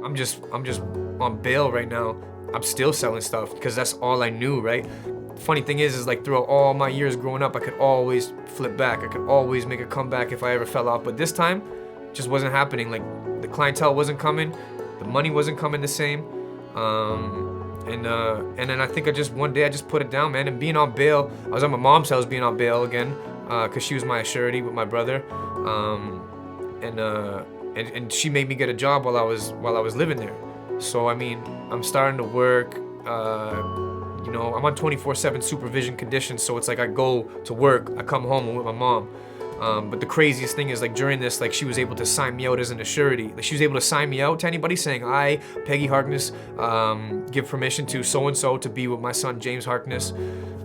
I'm just on bail right now. I'm still selling stuff because that's all I knew, right? Funny thing is like throughout all my years growing up, I could always flip back. I could always make a comeback if I ever fell off. But this time, it just wasn't happening. Like the clientele wasn't coming, the money wasn't coming the same. And then I think one day I just put it down, man. And being on bail, I was at my mom's house being on bail again, cause she was my surety with my brother. And she made me get a job while I was living there. So I mean, I'm starting to work. I'm on 24/7 supervision conditions, so it's like I go to work, I come home, I'm with my mom. But the craziest thing is like during this, like she was able to sign me out as an surety. Like she was able to sign me out to anybody saying, I, Peggy Harkness, give permission to so-and-so to be with my son, James Harkness.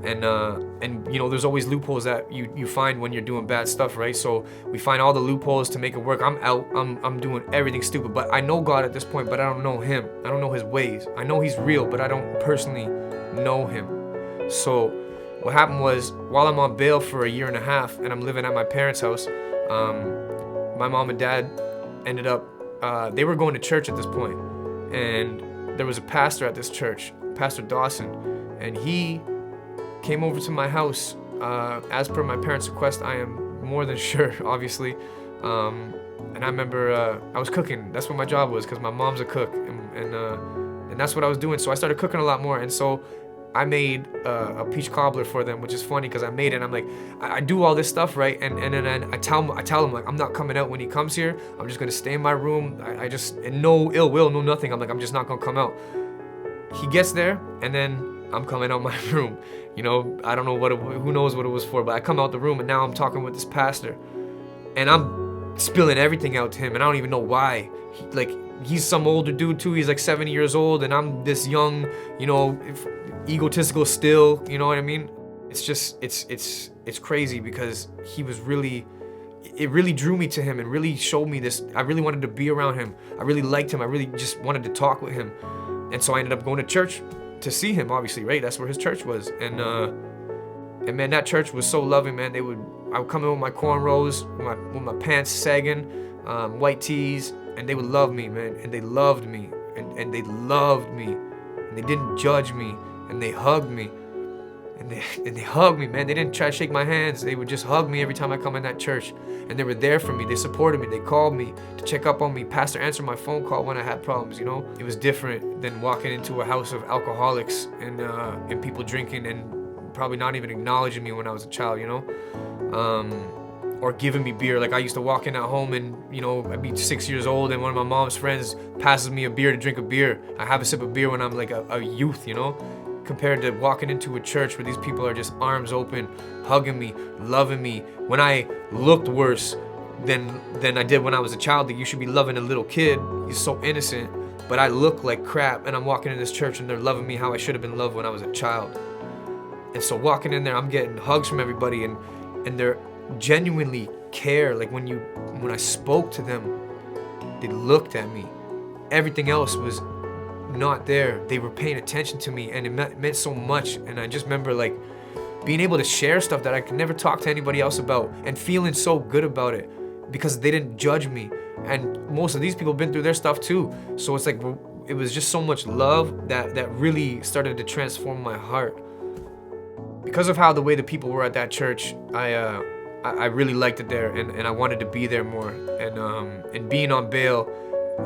And there's always loopholes that you find when you're doing bad stuff, right? So we find all the loopholes to make it work. I'm out, I'm doing everything stupid, but I know God at this point, but I don't know him. I don't know his ways. I know he's real, but I don't personally know him. So what happened was, while I'm on bail for a year and a half and I'm living at my parents' house, my mom and dad ended up, they were going to church at this point, and there was a pastor at this church, Pastor Dawson, and he came over to my house, as per my parents' request. I am more than sure, obviously, and I remember I was cooking. That's what my job was, because my mom's a cook, and that's what I was doing. So I started cooking a lot more, and so I made a peach cobbler for them, which is funny because I made it and I'm like, I do all this stuff, right? And then I tell him like, I'm not coming out when he comes here. I'm just gonna stay in my room. And no ill will, no nothing. I'm like, I'm just not gonna come out. He gets there and then I'm coming out my room. I don't know who knows what it was for, but I come out the room and now I'm talking with this pastor and I'm spilling everything out to him and I don't even know why. He's some older dude too. He's like 70 years old and I'm this young, egotistical still, you know what I mean? It's just, it's crazy because it really drew me to him and really showed me this. I really wanted to be around him. I really liked him. I really just wanted to talk with him. And so I ended up going to church to see him, obviously, right? That's where his church was. And man, that church was so loving, man. I would come in with my cornrows, with my pants sagging, white tees, and they would love me, man. And they loved me, and they loved me, and they didn't judge me, and they hugged me, and they hugged me, man. They didn't try to shake my hands. They would just hug me every time I come in that church, and they were there for me. They supported me. They called me to check up on me. Pastor answered my phone call when I had problems. It was different than walking into a house of alcoholics and people drinking and probably not even acknowledging me when I was a child, or giving me beer. Like I used to walk in at home and, I'd be 6 years old and one of my mom's friends passes me a beer to drink a beer. I have a sip of beer when I'm like a youth, compared to walking into a church where these people are just arms open, hugging me, loving me. When I looked worse than I did when I was a child, that you should be loving a little kid. He's so innocent, but I look like crap and I'm walking in this church and they're loving me how I should have been loved when I was a child. And so walking in there, I'm getting hugs from everybody and they're genuinely care. Like when I spoke to them, they looked at me. Everything else was not there. They were paying attention to me and it meant so much. And I just remember like being able to share stuff that I could never talk to anybody else about and feeling so good about it because they didn't judge me. And most of these people have been through their stuff too. So it's like, it was just so much love that really started to transform my heart. Because of how the way the people were at that church, I really liked it there and I wanted to be there more. And being on bail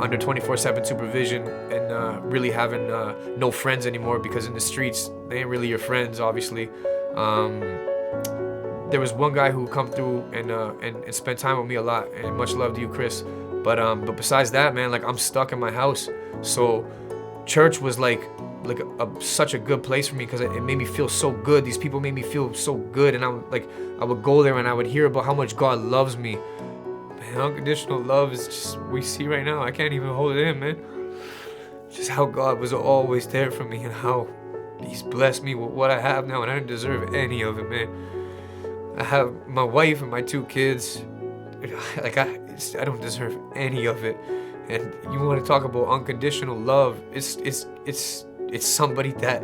under 24/7 supervision and really having no friends anymore, because in the streets, they ain't really your friends, obviously. There was one guy who come through and spent time with me a lot, and much love to you, Chris. But besides that, man, like I'm stuck in my house. So church was like such a good place for me because it made me feel so good. These people made me feel so good, and I would go there and I would hear about how much God loves me. Man, unconditional love is just we see right now. I can't even hold it in, man. Just how God was always there for me and how He's blessed me with what I have now, and I didn't deserve any of it, man. I have my wife and my 2 kids. Like I don't deserve any of it. And you want to talk about unconditional love? It's somebody that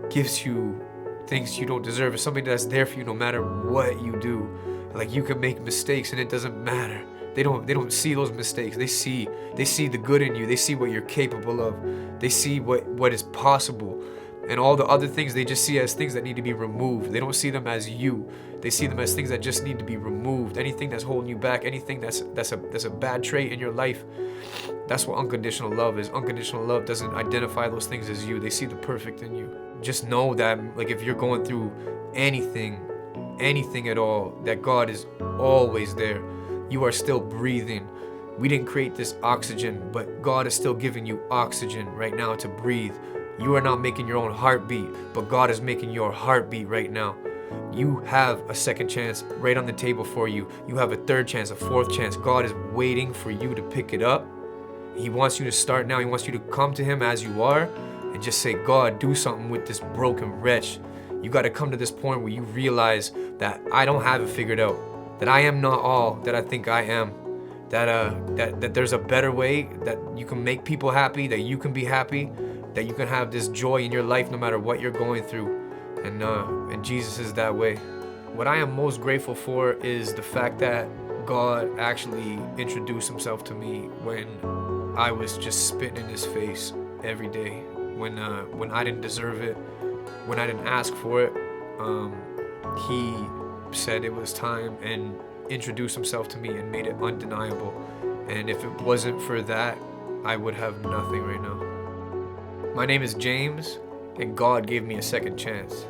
gives you things you don't deserve. It's somebody that's there for you no matter what you do. Like you can make mistakes and it doesn't matter They don't see those mistakes. They see the good in you. They see what you're capable of. They see what is possible. And all the other things they just see as things that need to be removed. They don't see them as you. They see them as things that just need to be removed. Anything that's holding you back, anything that's a bad trait in your life. That's what unconditional love is. Unconditional love doesn't identify those things as you. They see the perfect in you. Just know that, like, if you're going through anything at all, that God is always there. You are still breathing. We didn't create this oxygen, but God is still giving you oxygen right now to breathe. You are not making your own heartbeat, but God is making your heartbeat right now. You have a second chance right on the table for you. You have a third chance, a fourth chance. God is waiting for you to pick it up. He wants you to start now. He wants you to come to Him as you are and just say, God, do something with this broken wretch. You got to come to this point where you realize that I don't have it figured out, that I am not all that I think I am, that there's a better way, that you can make people happy, that you can be happy, that you can have this joy in your life no matter what you're going through. And Jesus is that way. What I am most grateful for is the fact that God actually introduced Himself to me when I was just spitting in His face every day, when I didn't deserve it, when I didn't ask for it. He said it was time and introduced Himself to me and made it undeniable. And if it wasn't for that, I would have nothing right now. My name is James, and God gave me a second chance.